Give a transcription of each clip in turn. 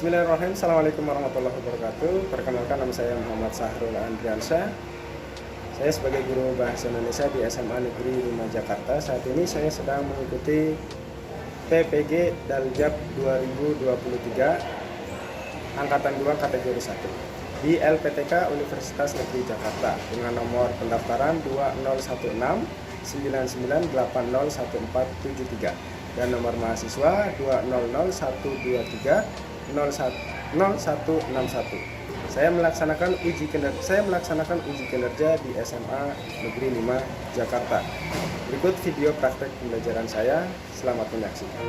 Bismillahirrahmanirrahim. Assalamualaikum warahmatullahi wabarakatuh. Perkenalkan, nama saya Muhammad Sahrul Andriansyah. Saya sebagai guru bahasa Indonesia di SMA Negeri 5 Jakarta. Saat ini saya sedang mengikuti PPG Daljab 2023 Angkatan 2 kategori 1 di LPTK Universitas Negeri Jakarta dengan nomor pendaftaran 2016 99801473 dan nomor mahasiswa 2000123 0161. Saya melaksanakan uji kinerja di SMA Negeri 5 Jakarta. Berikut video praktek pembelajaran saya. Selamat menyaksikan.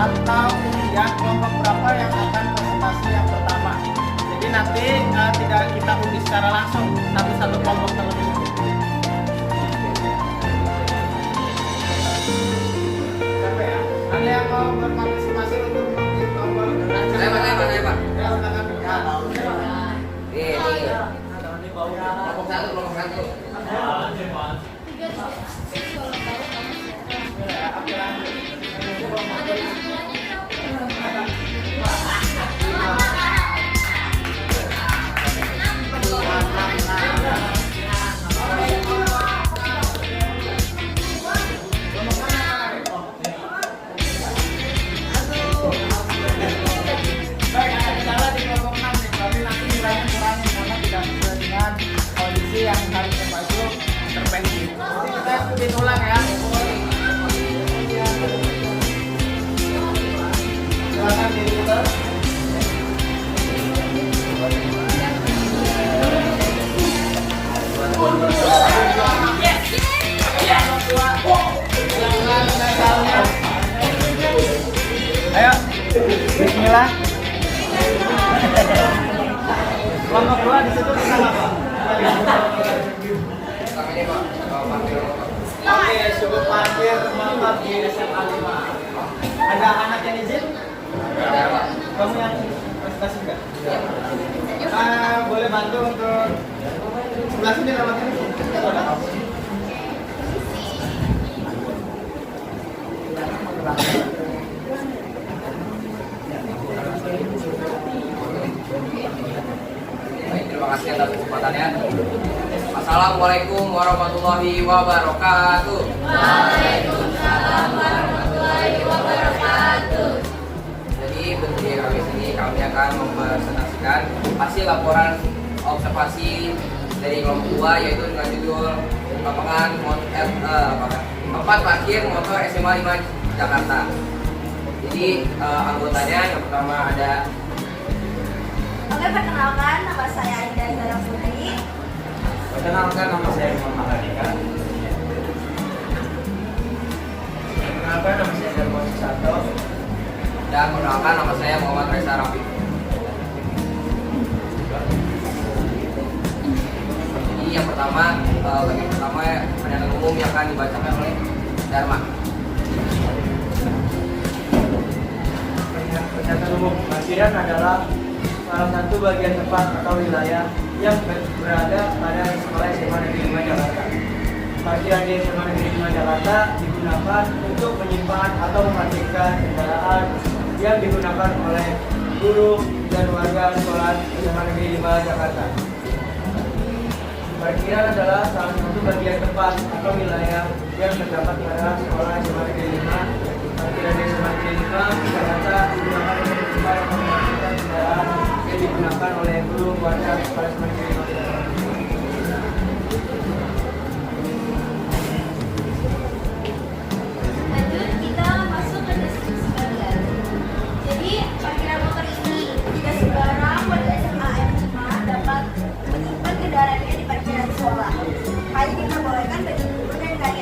Atau yang kelompok berapa yang akan presentasi yang pertama. Jadi nanti tidak kita undi secara langsung, tapi satu kelompok terlebih dahulu. Siapa ya? Ada yang mau berpartisipasi untuk mengundikan tombol? Saya Pak. Ya, silakan. Ini. Kelompok satu. Yang harusnya maju terpending. Jadi kita ikutin ulang ya. Silakan diputar. Ayo, bismillah. Kelompok 2 di situ kita apa? Oke, suku parkir motor di SMA 5. Ada anak yang izin? Kamu yang presentasi enggak? Boleh bantu untuk sebelah sini lewat ini. Terima kasih atas kesempatannya. Assalamualaikum warahmatullahi wabarakatuh. Waalaikumsalam warahmatullahi wabarakatuh. Jadi bentuk kami sini kami akan mempresentasikan hasil laporan observasi dari kelompok 2 yaitu dengan judul lapangan tempat parkir motor SMA 5 Jakarta. Jadi anggotanya yang pertama ada. Oke, perkenalkan, nama saya Aida Zara Putri. Perkenalkan, nama saya Muhammad Andika. Perkenalkan, nama saya Darmo Susanto. Dan perkenalkan, nama saya Muhammad Reza Rafi. Jadi yang pertama, bagian pertama pernyataan umum yang akan dibacakan oleh Dharma. Pernyataan umum, parkiran adalah salah satu bagian tempat atau wilayah yang berada pada sekolah SMA Negeri 5 Jakarta. Parkiran di SMA Negeri 5 Jakarta digunakan untuk menyimpan atau memarkirkan kendaraan yang digunakan oleh guru dan warga sekolah SMA Negeri 5 Jakarta. Parkiran adalah salah satu bagian tempat atau wilayah yang terdapat pada sekolah SMA Negeri 5. Parkiran di SMA Negeri 5 Jakarta digunakan untuk menyimpan atau memarkirkan kendaraan yang digunakan oleh guru warga sekolah SMA Negeri 5 Jakarta. Lanjut, kita masuk ke deskripsi bagian. Jadi, parkiran motor ini tidak sembarang warga SMA M5 dapat menyimpan kendaraannya di parkiran sekolah. Hanya diperbolehkan bagi guru dan karyawan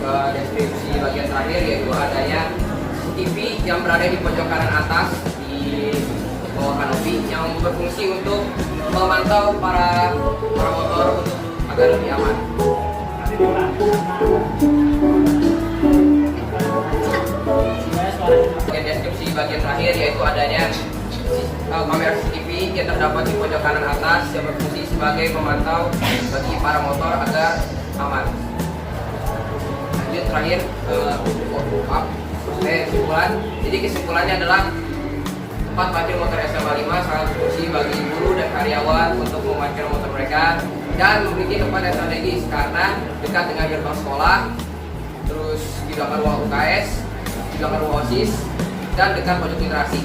ke deskripsi bagian terakhir, yaitu adanya CCTV yang berada di pojok kanan atas di bawah kanopi yang berfungsi untuk memantau para motor agar lebih aman. Bagian deskripsi bagian terakhir yaitu adanya kamera CCTV yang terdapat di pojok kanan atas yang berfungsi sebagai pemantau bagi para motor agar aman. Lanjut terakhir kesimpulan. Jadi kesimpulannya adalah tempat parkir motor SMA 5 sangat berfungsi bagi guru dan karyawan untuk memarkir motor mereka dan memiliki tempat yang strategis karena dekat dengan gerbang sekolah, terus di belakang ruang UKS, di belakang ruang OSIS, dan dekat pojok literasi.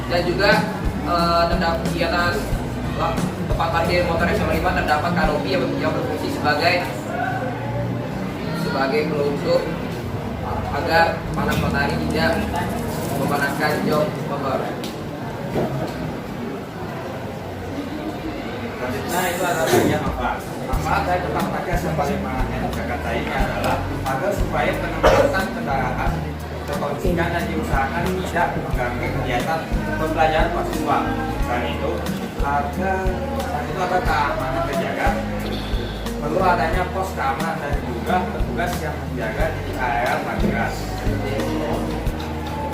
Dan juga terdapat di atas tempat parkir motor SMA 5 terdapat kanopi yang berfungsi sebagai penutup agar panas matahari tidak memanaskan jok motor. Selanjutnya itu adalah bagian manfaat. Manfaat dari tempat parkir SMA 5 yang Jakarta ini adalah agar supaya penempatan kendaraan terkondisikan dan diusahakan tidak mengganggu kegiatan pembelajaran mahasiswa. Selain itu, agar keamanan terjaga, perlu adanya pos keamanan dan juga petugas yang menjaga di area parkiran.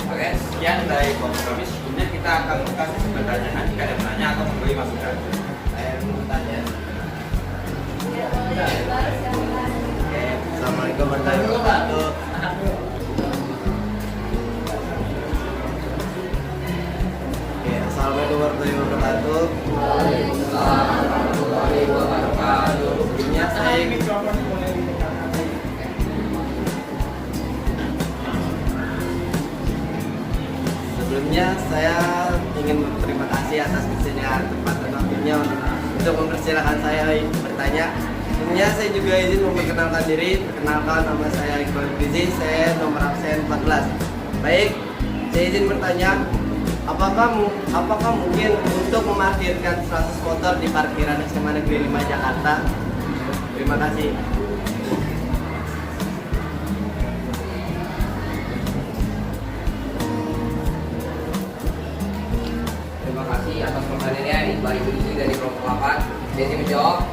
Oke, sekian dari kami. Sebelumnya kita akan buka sesi pertanyaan jika ada penanya atau memberi masukan. Saya mau bertanya. Oke, Assalamualaikum warahmatullahi wabarakatuh. Assalamualaikum warahmatullahi wabarakatuh. Waalaikumsalam warahmatullahi wabarakatuh. Sebelumnya saya ingin berterima kasih atas kesediaan tempat dan waktunya untuk mempersilahkan saya bertanya. Sebelumnya saya juga izin memperkenalkan diri. Perkenalkan, nama saya Iqbal Fizi, saya nomor absen 14. Baik, saya izin bertanya, apakah mungkin untuk memarkirkan 100 motor di parkiran SMA Negeri 5 Jakarta? Terima kasih. Terima kasih atas pertanyaannya Iqbal Fizi dari kelompok 8. Jadi menjawab.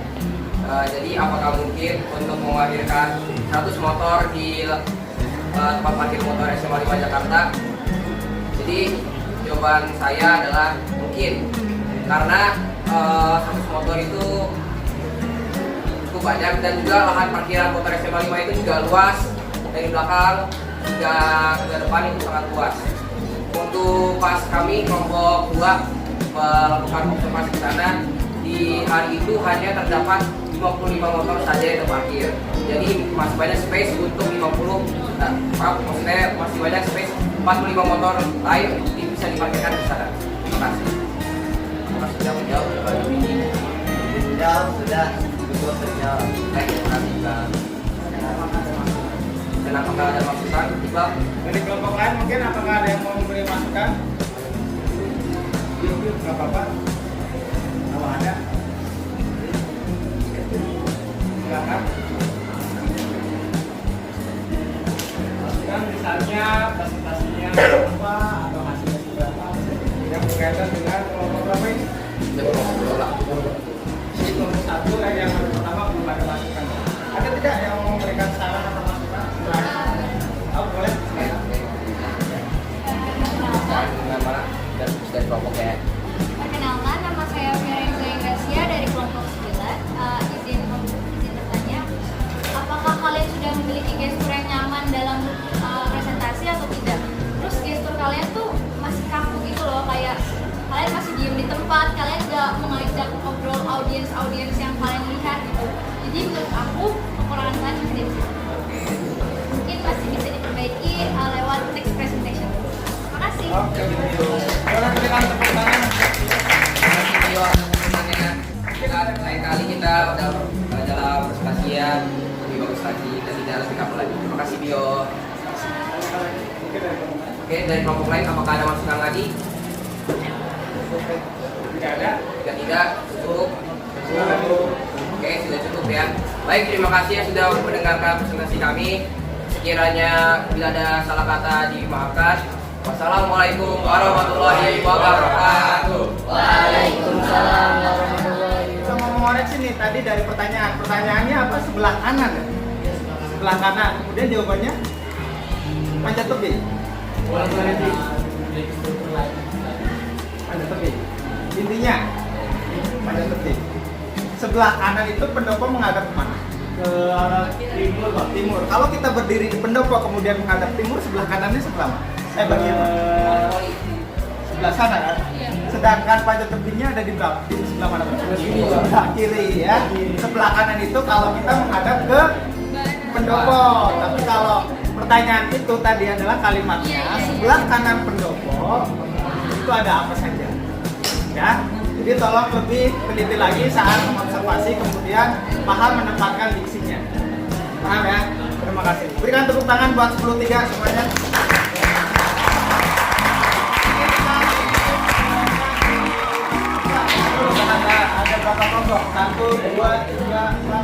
Jadi apakah mungkin untuk memarkirkan 100 motor di tempat parkir motor SMA 5 Jakarta? Jadi jawaban saya adalah mungkin, karena 100 motor itu cukup banyak dan juga lahan parkiran motor SMA 5 itu juga luas, dari belakang hingga ke depan itu sangat luas. Untuk pas kami kelompok 2 melakukan observasi ke sana, di hari itu hanya terdapat 55 motor saja yang terparkir. Jadi masih banyak space untuk 50, masih banyak space 45 motor lain bisa diparkirkan di sana. Terima kasih. Terima kasih sudah menjawab. Sudah cukup terjawab. Baik, terima kasih Bang. Dan apakah ada masukan, Iqbal? Dari kelompok lain mungkin apakah ada yang mau memberi masukan? Yuk, nggak apa-apa. Kalau ada, silakan. Masukan misalnya presentasinya apa atau hasilnya berapa yang berkaitan dengan kelompok berapa ini? Jadi kelompok 1 yang pertama belum ada masukan. Ada tidak yang mau memberikan saran atau masukan? Oh, boleh. Dan dari kelompok ya. Perkenalkan, nama saya Firenze Ingracia dari kelompok 9. Izin bertanya, apakah kalian sudah memiliki gestur yang nyaman dalam presentasi atau tidak? Terus gestur kalian tuh masih kaku gitu loh, kayak kalian masih diem di tempat, kalian gak mengajak ngobrol audiens yang kalian lihat gitu. Jadi menurut aku kekurangan kalian masih di situ. Mungkin masih bisa diperbaiki lewat text presentation. Terima kasih. Oke, boleh berikan tepuk tangan. Lain kali kita udah dalam presentasian lebih bagus lagi dan tidak lebih kaku lagi. Terima kasih Bio. Oke, dari kelompok lain apakah ada masukan lagi? Tidak ada. Jika tidak, cukup. Oke, sudah cukup ya. Baik, terima kasih yang sudah mendengarkan presentasi kami. Sekiranya bila ada salah kata dimaafkan. Wassalamualaikum warahmatullahi wabarakatuh. Waalaikumsalam warahmatullahi Kita mau mengoreksi nih tadi dari pertanyaan. Pertanyaannya apa? Sebelah kanan ya? Sebelah kanan. Kemudian jawabannya panjat tebing. Panjat tebing. Intinya panjat tebing. Sebelah kanan itu pendopo menghadap kemana? Ke arah timur, Pak. Timur. Kalau kita berdiri di pendopo kemudian menghadap timur, sebelah kanannya sebelah mana? Bagian mana? Sebelah sana kan? Sedangkan panjat tebingnya ada di belakang, di sebelah mana? Sebelah kiri ya. Sebelah kanan itu kalau kita menghadap ke pendopo. Tapi kalau pertanyaan itu tadi adalah kalimatnya sebelah kanan pendopo itu ada apa saja? Ya. Jadi tolong lebih teliti lagi saat mengobservasi kemudian paham menempatkan diksinya. Paham ya? Terima kasih. Berikan tepuk tangan buat 10-3 semuanya. Ada berapa kelompok? 1, 2, 3, 4.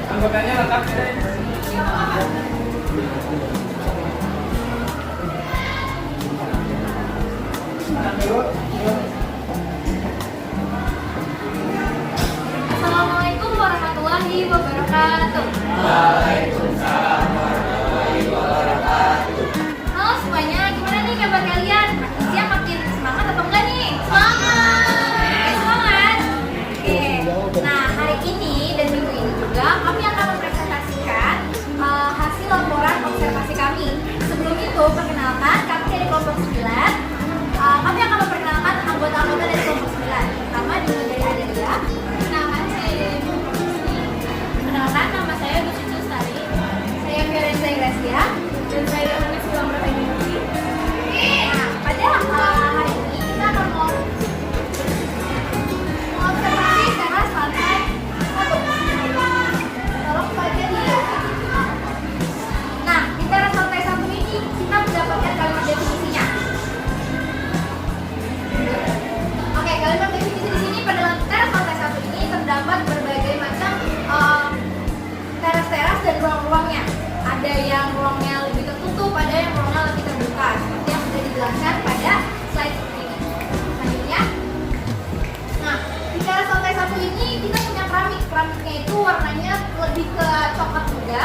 Anggotanya lengkap ya? Assalamualaikum warahmatullahi wabarakatuh. Waalaikumsalam warahmatullahi wabarakatuh. Halo semuanya, gimana nih kabar kalian? Praktisinya makin semangat atau enggak nih? Semangat! Semangat! Oke, nah hari ini dan minggu ini juga kami akan mempresentasikan hasil laporan observasi kami. Sebelum itu, perkenalkan kami dari kelompok 9. Kami akan memperkenalkan anggota-anggota dari kelompok 9. Pertama dimulai dari Adelia. Perkenalkan saya dari kelompok 9. Perkenalkan nama saya Gusti Lestari. Saya Firenze Gracia dan saya Yohanes Wilam Prategimuti. Nah, pada hari ini kita akan mengobservasi secara santai. Tolong baca di. Nah, di teras santai satu ini kita mendapatkan kalimat definisinya. Oke, kalimat definisi di sini pada teras lantai satu ini terdapat berbagai macam teras-teras dan ruang-ruangnya. Ada yang ruangnya lebih tertutup, ada yang ruangnya lebih terbuka. Seperti yang sudah dijelaskan pada slide ini. Selanjutnya, nah di teras lantai satu ini kita punya keramik. Keramiknya itu warnanya lebih ke coklat muda.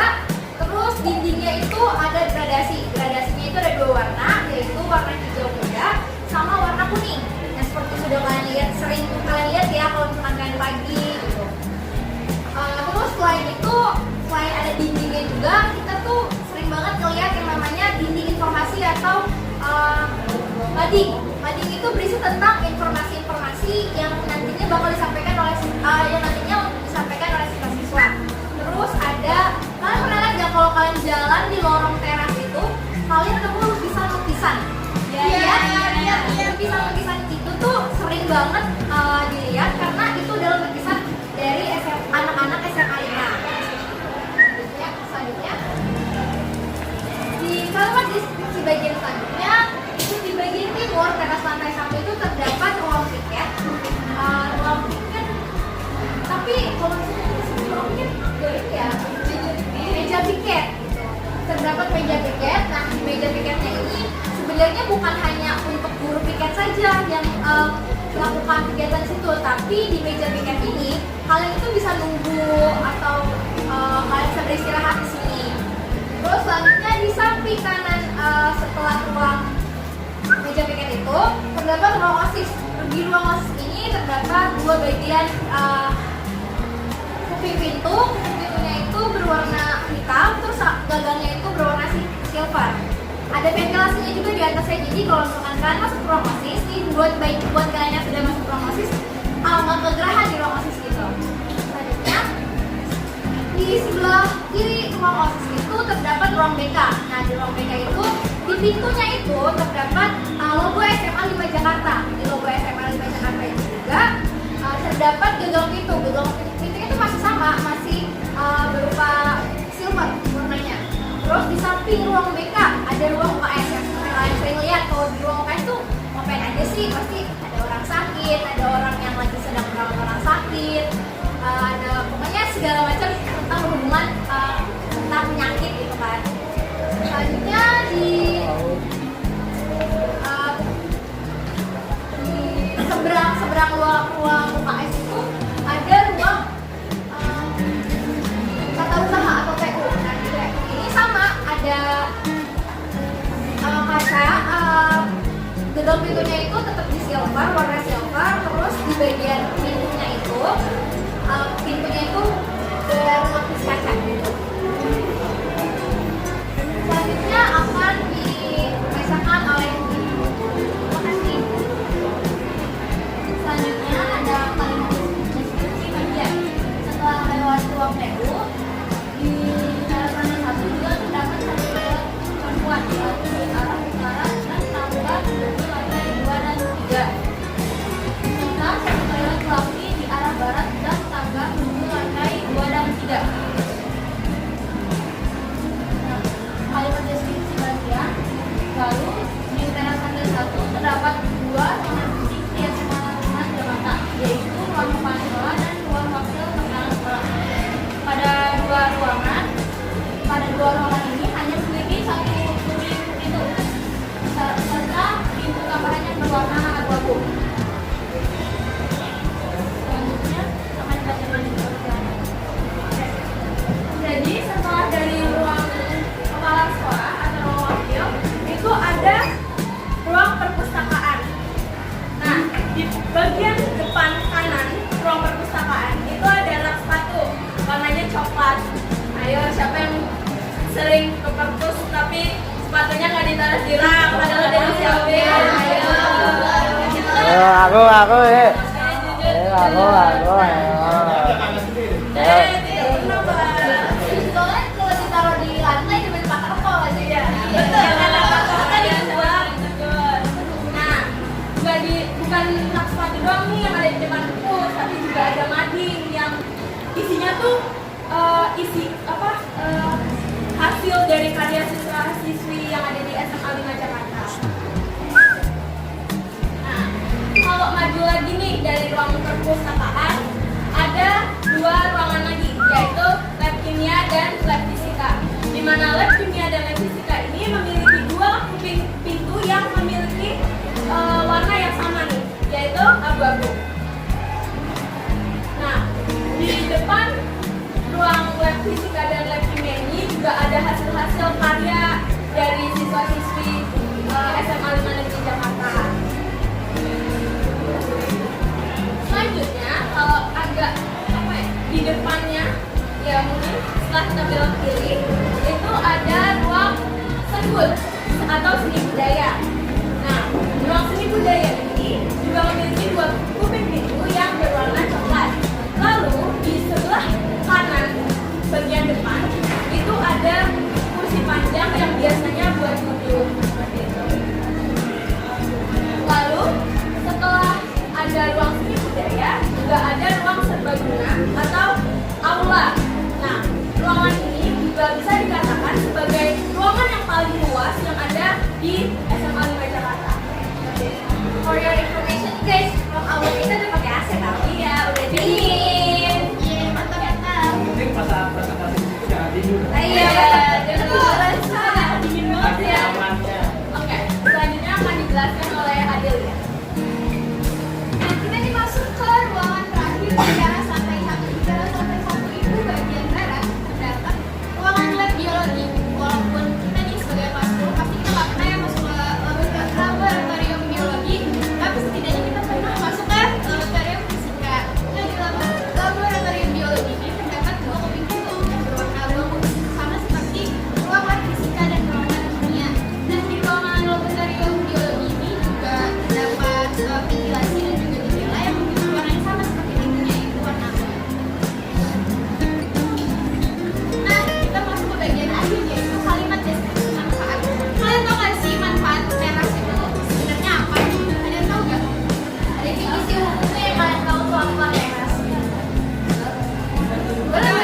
Terus dindingnya itu ada gradasi. Gradasinya itu ada 2 warna, yaitu warna hijau muda sama warna kuning. Seperti sudah kalian lihat, sering kalian lihat ya kalau misalkan kalian pagi gitu. Terus selain itu, selain ada dindingnya juga, kita tuh sering banget ngeliat yang namanya dinding informasi atau mading. Mading itu berisi tentang informasi-informasi yang nantinya bakal disampaikan oleh siswa. Terus ada, kalian pernah lihat nggak kalau kalian jalan di lorong teras itu, kalian ketemu lukisan-lukisan. Lukisan-lukisan itu tuh sering banget dilihat karena itu adalah lukisan dari anak-anak SMA 5. Selanjutnya di kalimat deskripsi bagian selanjutnya itu di bagian timur teras lantai 1 itu terdapat ruang piket. Tapi kalau misalnya kita sebut ruang piket ya meja piket gitu. Terdapat meja piket. Nah di meja piketnya ini sebenarnya bukan hanya untuk guru piket saja yang melakukan kegiatan di situ, tapi di meja piket ini kalian itu bisa nunggu atau kalian bisa beristirahat di sini. Terus selanjutnya di samping kanan setelah ruang meja piket itu terdapat ruang OSIS. Di ruang OSIS ini terdapat 2 bagian kuping pintu. Pintunya itu berwarna hitam, terus gagangnya itu berwarna silver. Ada ventilasinya juga di atasnya, jadi kalau misalkan kalian masuk ruang OSIS nih, buat kalian yang sudah masuk ruang OSIS, nggak kegerahan di ruang OSIS gitu. Selanjutnya di sebelah kiri ruang OSIS itu terdapat ruang BK. Nah di ruang BK itu di pintunya itu terdapat logo SMA 5 Jakarta. Di logo SMA 5 Jakarta itu juga terdapat gagang pintu. Gagang pintunya itu masih sama, masih berupa silver warnanya. Terus di samping ruang BK ada ruang UKS yang kalian sering lihat. Kalau di ruang UKS tuh ngapain aja sih? Pasti ada orang sakit, ada orang yang lagi sedang merawat orang sakit, segala macam tentang hubungan tentang penyakit gitu kan. Selanjutnya di seberang ruang UKS itu ada ruang tata usaha atau TU. Nah di TU ini sama ada kaca, gedung pintunya itu tetap di silver, warna silver. Terus di bagian pintunya itu berlapis kaca gitu. Selanjutnya akan dipisahkan oleh lokasi. Selanjutnya ada kalimat deskripsi bagian. Setelah lewat ruang TU, di daerah sana satu juga terdapat satu toilet perempuan yaitu di arah utara dan tangga menuju lantai 2 dan 3. Serta satu toilet laki di arah barat dan tangga menuju lantai 2 dan 3. Nah, kalimat deskripsi bagian. Lalu di teras lantai 1 terdapat 2 ruangan fisik di SMA Jakarta, yaitu ruang kepala sekolah dan ruang wakil kepala sekolah. Pada dua ruangan ini hanya memiliki satu pintu, serta pintu tambahannya berwarna abu-abu. Selanjutnya akan dibacakan di bagian. Jadi setelah dari ruang kepala sekolah atau ruang wakil itu ada ruang perpustakaan. Nah, di bagian depan kanan ruang perpustakaan itu ada rak sepatu warnanya coklat. Ayo, siapa yang sering ke perpus tapi sepatunya nggak ditaruh di rak padahal udah disiapin? Ayo. Aku ya. Tidak pernah, Pak. Soalnya kalau ditaruh di lantai di bawah karpet aja ya. Betul. Karena dibuang. Nah, bukan rak sepatu doang nih yang ada di depan perpus, tapi juga ada mading yang isinya tuh hasil dari karya siswa-siswi yang ada di SMA 5 Jakarta. Nah, kalau maju lagi nih dari ruang perpustakaan, ada 2 ruangan lagi, yaitu lab kimia dan lab fisika. Di mana lab kimia dan lab fisika ini memiliki 2 pintu yang memiliki warna yang sama nih, yaitu abu-abu. Nah, di depan ruang lab fisika dan lab kimia ini juga ada hasil-hasil karya dari siswa-siswi SMA 5 Negeri Jakarta. Selanjutnya, kalau agak di depannya, ya mungkin setelah kita belok kiri, itu ada ruang senbud atau seni budaya. Nah, ruang seni budaya ini juga memiliki 2 kuping pintu yang berwarna coklat. Lalu di sebelah kanan bagian depan itu ada kursi panjang yang biasanya buat duduk seperti itu. Lalu setelah ada ruang seni budaya juga ada ruang serbaguna atau aula. Nah, ruangan ini juga bisa dikatakan sebagai ruangan yang paling luas yang ada di SMA 5 Jakarta. For your information guys, ruang aula kita udah pakai AC tapi ya udah dingin. Iya, mantap mantap. Penting pas saat presentasi itu jangan tidur. Iya, jangan merasa dingin banget ya. Oke, selanjutnya akan dijelaskan oleh Adil ya. Nah, kita dimasuk ke ruangan terakhir di daerah lantai 1. Di daerah lantai 1 itu bagian barat terdapat ruangan lab biologi. Walaupun kita nih sebagai kelas 10 pasti kita nggak pernah ya masuk ke laboratorium biologi, tapi setidaknya kita pernah masuk ke laboratorium fisika. Nah, di laboratorium biologi ini terdapat 2 kuping pintu yang berwarna abu-abu, sama seperti ruang lab fisika dan ruang lab kimia. Dan di ruangan laboratorium biologi ini juga terdapat ventilasi dan juga jendela yang memiliki warna yang sama seperti pintunya, itu warna abu. Nah, kita masuk ke bagian akhir, yaitu kalimat deskripsi manfaat. Kalian tahu nggak sih manfaat teras itu sebenarnya apa? Ada yang tahu nggak? Definisi umumnya yang kalian tahu tuh apa teras? Boleh.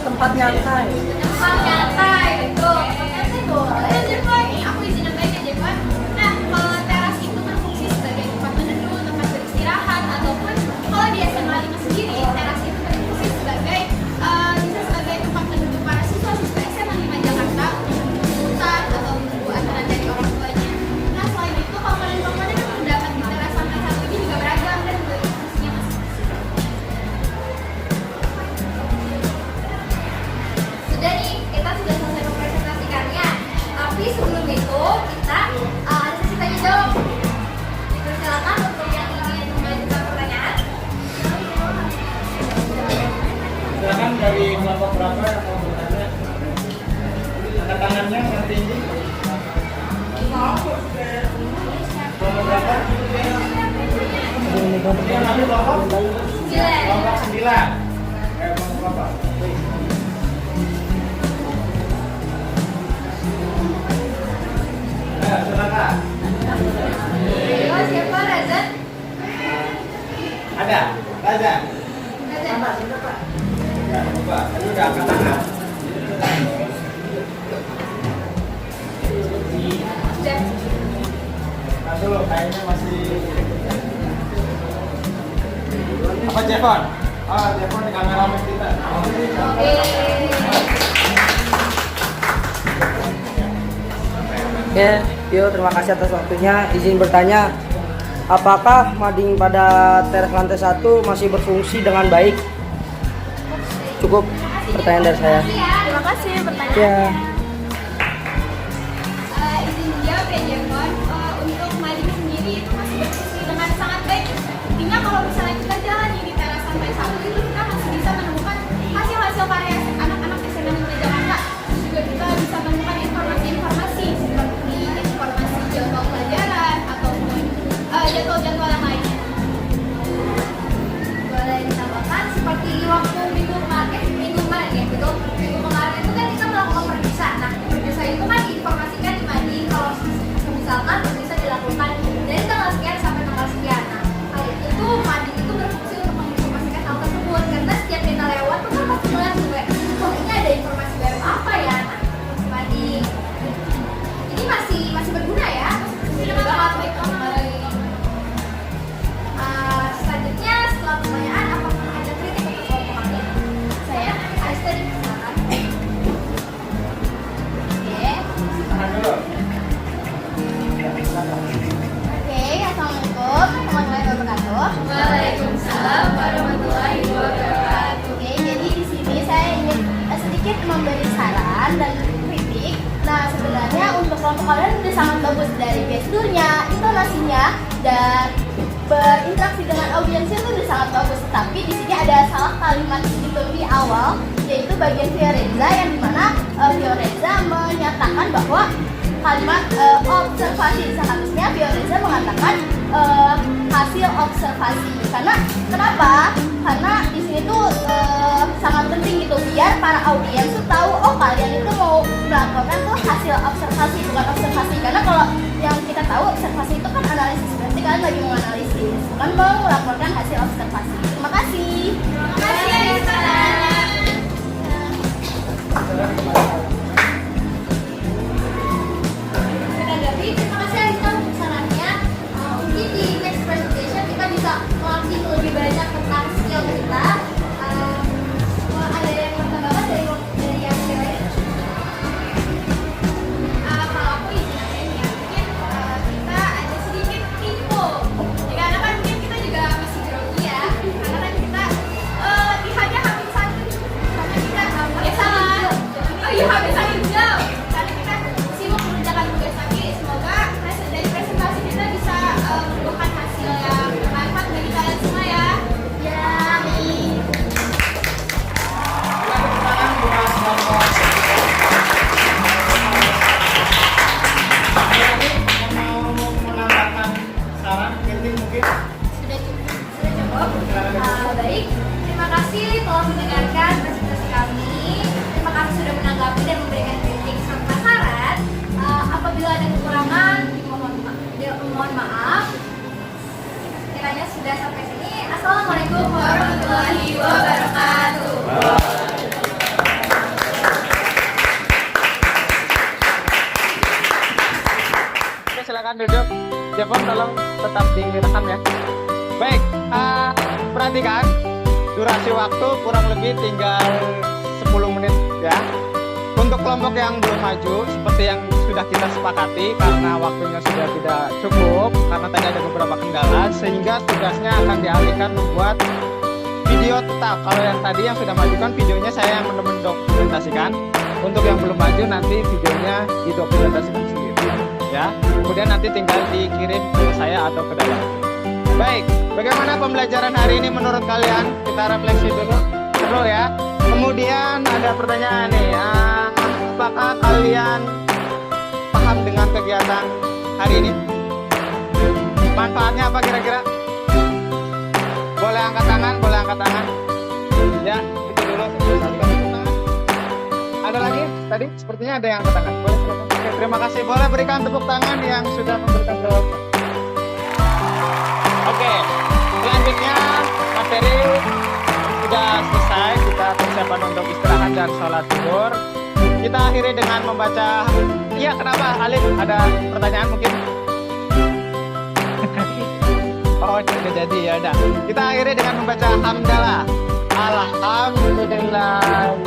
Tempat nyantai. Tempat nyantai, betul. Tempat nyantai boleh, Jepang. Aku izin nambahin ya, Jepang. Nah, kalau teras itu berfungsi sebagai tempat meneduh, tempat beristirahat, ataupun kalau di SMA 5 sendiri, teras itu berfungsi sebagai Yang ambil kelompok 9. kelompok 9. Kelompok berapa? Silakan. Oh, siapa Razan? Ada. Razan. Razan. Ya, coba. Ini udah angkat tangan. Sudah. Nah, dulu kayaknya masih apa Jevon? Ah, Jevon di kameramen kita. Oke. Oke, Tio, terima kasih atas waktunya. Izin bertanya, apakah mading pada teras lantai 1 masih berfungsi dengan baik? Cukup pertanyaan dari saya. Terima kasih pertanyaannya. Ya. Izin menjawab ya Jevon. Untuk mading sendiri itu masih berfungsi dengan sangat baik. Intinya kalau misalnya kita jalan di teras sampai 1 itu kita masih bisa menemukan hasil-hasil karya anak-anak SMA Negeri Jakarta. Terus juga kita bisa menemukan informasi-informasi seperti informasi jadwal pelajaran ataupun jadwal-jadwal yang lainnya. Boleh ditambahkan seperti waktu minggu kemarin ya, betul. Minggu kemarin itu kan kita melakukan pergesa. Nah, pergesa itu kan diinformasikan di mading kalau misalkan pergesa dilakukan dari tanggal sekian sampai tanggal sekian. Nah, hal itu mading itu berfungsi untuk menginformasikan hal tersebut karena setiap kita lewat tuh kan pasti melihat juga, oh ini ada informasi baru apa ya? Nah, mading ini masih berguna ya, masih sangat baik kembali. Selanjutnya setelah pertanyaan, apakah ada kritik untuk kelompok kami? Saya Aista dipersilakan. Oke. Tahan dulu. Oke, assalamualaikum warahmatullahi wabarakatuh. Waalaikumsalam warahmatullahi wabarakatuh. Oke, jadi di sini saya ingin sedikit memberi saran dan kritik. Nah, sebenarnya untuk kelompok kalian sudah sangat bagus dari gesturnya, intonasinya, dan berinteraksi dengan audiensnya itu sudah sangat bagus. Tapi di sini ada salah kalimat gitu di awal, yaitu bagian Fiorenza yang dimana Fiorenza menyatakan bahwa kalimat observasi seharusnya Fiorenza mengatakan hasil observasi. Karena kenapa? Karena di sini tuh sangat penting gitu biar para audiens tuh tahu, oh kalian itu mau melakukan tuh hasil observasi bukan observasi. Karena kalau yang kita tahu observasi itu kan analisis, berarti kalian lagi menganalisis, bukan mau melaporkan hasil observasi. Terima kasih. Terima kasih Aista. Terima kasih Aista untuk sarannya. Mungkin di next presentation kita bisa melatih lebih banyak tentang skill kita. Ada yang pertambahan dari yang lain? Kalau aku izin aja nih ya, mungkin kita ada sedikit info. Ya karena kan mungkin kita juga masih grogi ya, karena kan kita latihannya hampir satu, karena kita ya sama. Oh iya hampir satu jam, karena kita sibuk mengerjakan tugas lagi. Semoga dari presentasi kita bisa membuahkan hasil yang bermanfaat bagi kalian semua ya. Ya. Tangan buat kelompok. Mau menambahkan saran, kritik mungkin? Sudah cukup. Baik, terima kasih telah mendengarkan presentasi kami. Terima kasih sudah menanggapi dan memberikan kritik serta saran. Apabila ada kekurangan, mohon maaf. Kiranya sudah sampai sini. Assalamualaikum warahmatullahi wabarakatuh. Oke, silakan duduk. Jepon tolong tetap direkam ya. Baik, perhatikan durasi waktu kurang lebih tinggal 10 menit ya. Untuk kelompok yang belum maju, seperti yang sudah kita sepakati, karena waktunya sudah tidak cukup, karena tadi ada beberapa kendala, sehingga tugasnya akan dialihkan membuat video tetap. Kalau yang tadi yang sudah maju kan videonya saya yang mendokumentasikan. Untuk yang belum maju nanti videonya didokumentasikan sendiri ya. Kemudian nanti tinggal dikirim ke saya atau ke dalam. Baik, bagaimana pembelajaran hari ini menurut kalian? Kita refleksi dulu ya. Kemudian ada pertanyaan nih, apakah kalian paham dengan kegiatan hari ini? Manfaatnya apa kira-kira? boleh angkat tangan, boleh angkat tangan. Ya, itu dulu. Ada lagi? Tadi sepertinya ada yang angkat tangan. Boleh silakan. Oke, terima kasih. Boleh berikan tepuk tangan yang sudah memberikan jawaban. Oke, selanjutnya materi sudah selesai. Kita persiapan untuk istirahat dan sholat zuhur. Kita akhiri dengan membaca. Iya, kenapa? Alif, ada pertanyaan mungkin? Oh, udah jadi, ya udah. Kita akhiri dengan membaca hamdalah. Alhamdulillah.